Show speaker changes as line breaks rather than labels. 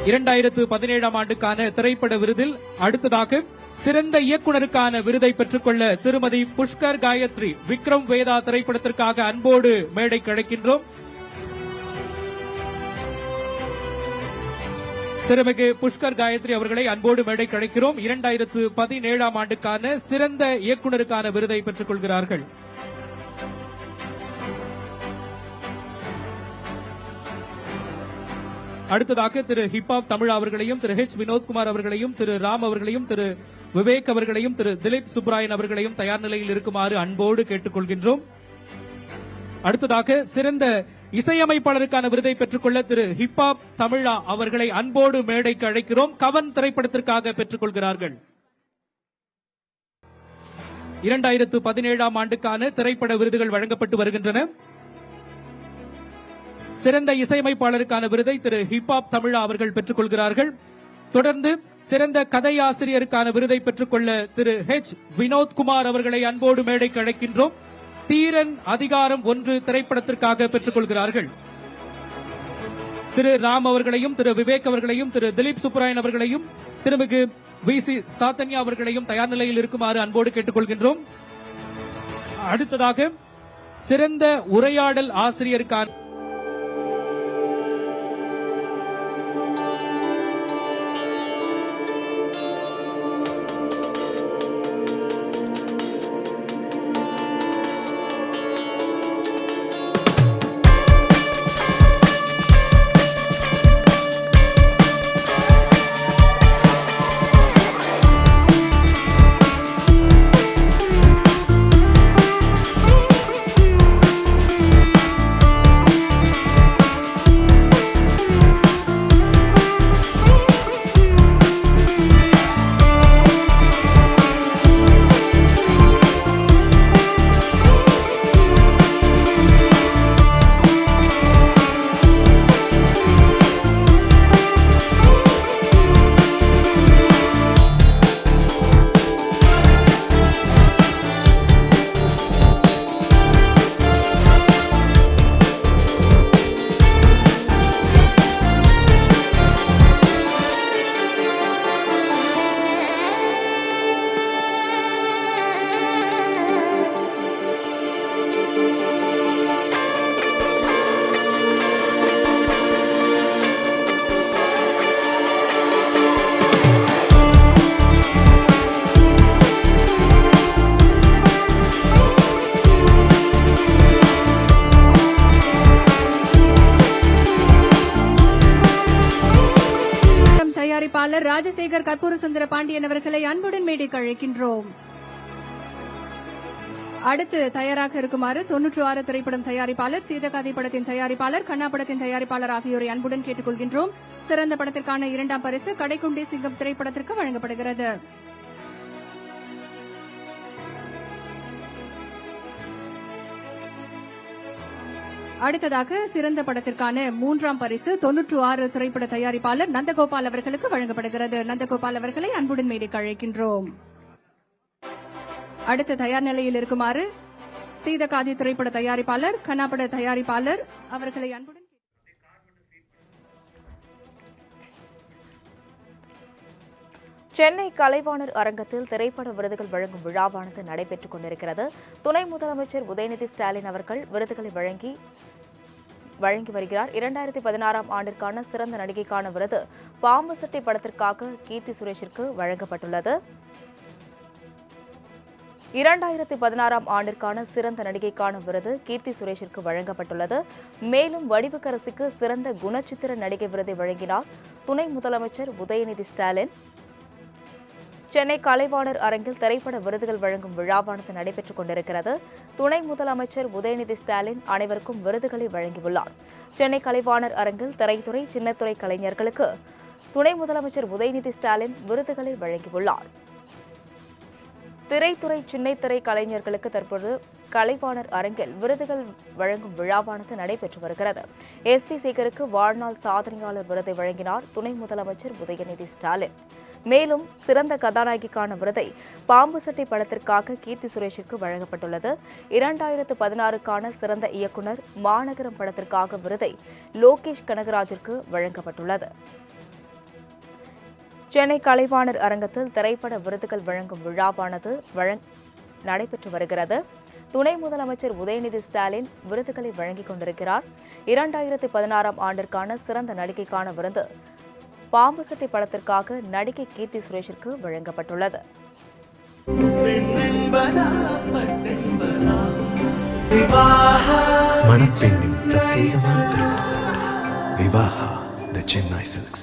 2017 ஆண்டுக்கான திரைப்பட விருதில் அடுத்ததாக சிறந்த இயக்குனருக்கான விருதை பெற்றுக்கொள்ள திருமதி புஷ்கர் காயத்ரி விக்ரம் வேதா திரைப்படத்திற்காக அன்போடு மேடைக்கு அழைக்கின்றோம். திருமிகு புஷ்கர் காயத்ரி அவர்களை அன்போடு மேடைக்கு அழைக்கிறோம். 2017 ஆண்டுக்கான சிறந்த இயக்குனருக்கான விருதை பெற்றுக் கொள்கிறார்கள். அடுத்ததாக திரு ஹிப்ஹாப் தமிழ் அவர்களையும், திரு H வினோத்குமார் அவர்களையும், திரு ராம் அவர்களையும், திரு விவேக் அவர்களையும், திரு திலீப் சுப்ராயன் அவர்களையும் தயார் நிலையில் இருக்குமாறு அன்போடு கேட்டுக் கொள்கின்றோம். அடுத்ததாக சிறந்த இசையமைப்பாளருக்கான விருதை பெற்றுக்கொள்ள திரு ஹிப்ஹாப் தமிழா அவர்களை அன்போடு மேடைக்கு அழைக்கிறோம். கவன் திரைப்படத்திற்காக பெற்றுக் கொள்கிறார்கள். 2017 ஆண்டுக்கான திரைப்பட விருதுகள் வழங்கப்பட்டு வருகின்றன. சிறந்த இசையமைப்பாளருக்கான விருதை திரு ஹிப்ஹாப் தமிழா அவர்கள் பெற்றுக் கொள்கிறார்கள். தொடர்ந்து சிறந்த கதையாசிரியருக்கான விருதை பெற்றுக்கொள்ள திரு H வினோத்குமார் அவர்களை அன்போடு மேடைக்கு அழைக்கின்றோம். தீரன் அதிகாரம் 1 திரைப்படத்திற்காக பெற்றுக் கொள்கிறார்கள். திரு ராம் அவர்களையும், திரு விவேக் அவர்களையும், திரு திலீப் சுப்ராயன் அவர்களையும், திருமிகு VC சாத்தன்யா அவர்களையும் தயார் நிலையில் இருக்குமாறு அன்போடு கேட்டுக் கொள்கின்றோம். அடுத்ததாக சிறந்த உரையாடல் ஆசிரியருக்கான
தயாரிப்பாளர் ராஜசேகர் கற்பூர சுந்தர பாண்டியன் அவர்களை அன்புடன் மேடைக்கு அழைக்கின்றோம். அடுத்து தயாராக இருக்குமாறு 96 திரைப்படம் தயாரிப்பாளர், சீதகாதி படத்தின் தயாரிப்பாளர், கண்ணா படத்தின் தயாரிப்பாளர் ஆகியோரை அன்புடன் கேட்டுக் கொள்கின்றோம். சிறந்த படத்திற்கான 2ஆம் பரிசு கடைக்குண்டி சிங்கம் திரைப்படத்திற்கு வழங்கப்படுகிறது. அடுத்ததாக சிறந்த படத்திற்கான 3ஆம் பரிசு 96 திரைப்பட தயாரிப்பாளர் நந்தகோபால் அவர்களுக்கு வழங்கப்படுகிறது. நந்தகோபால் அவர்களை அன்புடன் மேடைக்கு அழைக்கின்றோம். அடுத்த தயார் நிலையில் இருக்குமாறு சீதகாதி திரைப்பட தயாரிப்பாளர், கண்ணாப்பட தயாரிப்பாளர் அவர்களை அன்புடன்.
சென்னை கலைவாணர் அரங்கத்தில் திரைப்பட விருதுகள் வழங்கும் விழாவானது நடைபெற்றுக் கொண்டிருக்கிறது. துணை முதலமைச்சர் உதயநிதி ஸ்டாலின் அவர்கள் விருதுகளை வழங்கி வருகிறார். 2016 ஆண்டிற்கான சிறந்த நடிகைக்கான விருது பாம்பு சட்டை படத்திற்காக கீர்த்தி சுரேஷிற்கு வழங்கப்பட்டுள்ளது. 2016 ஆண்டிற்கான சிறந்த நடிகைக்கான விருது கீர்த்தி சுரேஷிற்கு வழங்கப்பட்டுள்ளது. மேலும் வடிவுக்கரசிக்கு சிறந்த குணச்சித்திர நடிகை விருதை வழங்கினார் துணை முதலமைச்சர் உதயநிதி ஸ்டாலின். சென்னை கலைவாணர் அரங்கில் திரைப்பட விருதுகள் வழங்கும் விழாவானது நடைபெற்றுக் கொண்டிருக்கிறது. துணை முதலமைச்சர் உதயநிதி ஸ்டாலின் அனைவருக்கும் விருதுகளை வழங்கியுள்ளார். சென்னை கலைவாணர் அரங்கில் திரைத்துறை, சின்னத்துறை கலைஞர்களுக்கு துணை முதலமைச்சர் உதயநிதி ஸ்டாலின் விருதுகளை வழங்கியுள்ளார். திரைத்துறை, சின்னத்திரை கலைஞர்களுக்கு தற்போது கலைவாணர் அரங்கில் விருதுகள் வழங்கும் விழாவானது நடைபெற்று வருகிறது. SV சேகருக்கு வாழ்நாள் சாதனையாளர் விருதை வழங்கினார் துணை முதலமைச்சர் உதயநிதி ஸ்டாலின். மேலும் சிறந்த கதாநாயகிக்கான விருதை பாம்பு சட்டை படத்திற்காக கீர்த்தி சுரேஷிற்கு வழங்கப்பட்டுள்ளது. 2016க்கான சிறந்த இயக்குநர் மாநகரம் படத்திற்காக விருதை லோகேஷ் கனகராஜிற்கு வழங்கப்பட்டுள்ளது. சென்னை கலைவாணர் அரங்கத்தில் திரைப்பட விருதுகள் வழங்கும் விழாவானது நடைபெற்று வருகிறது. துணை முதலமைச்சர் உதயநிதி ஸ்டாலின் விருதுகளை வழங்கிக் கொண்டிருக்கிறார். 2016ஆம் ஆண்டிற்கான சிறந்த நடிகைக்கான விருது பாம்பு சட்டை படத்திற்காக நடிகை கீர்த்தி சுரேஷிற்கு வழங்கப்பட்டுள்ளது.
மணப்பெண்ணின் பிரத்யேகமான திருமணம் விவாஹா தி சென்னை சில்க்ஸ்.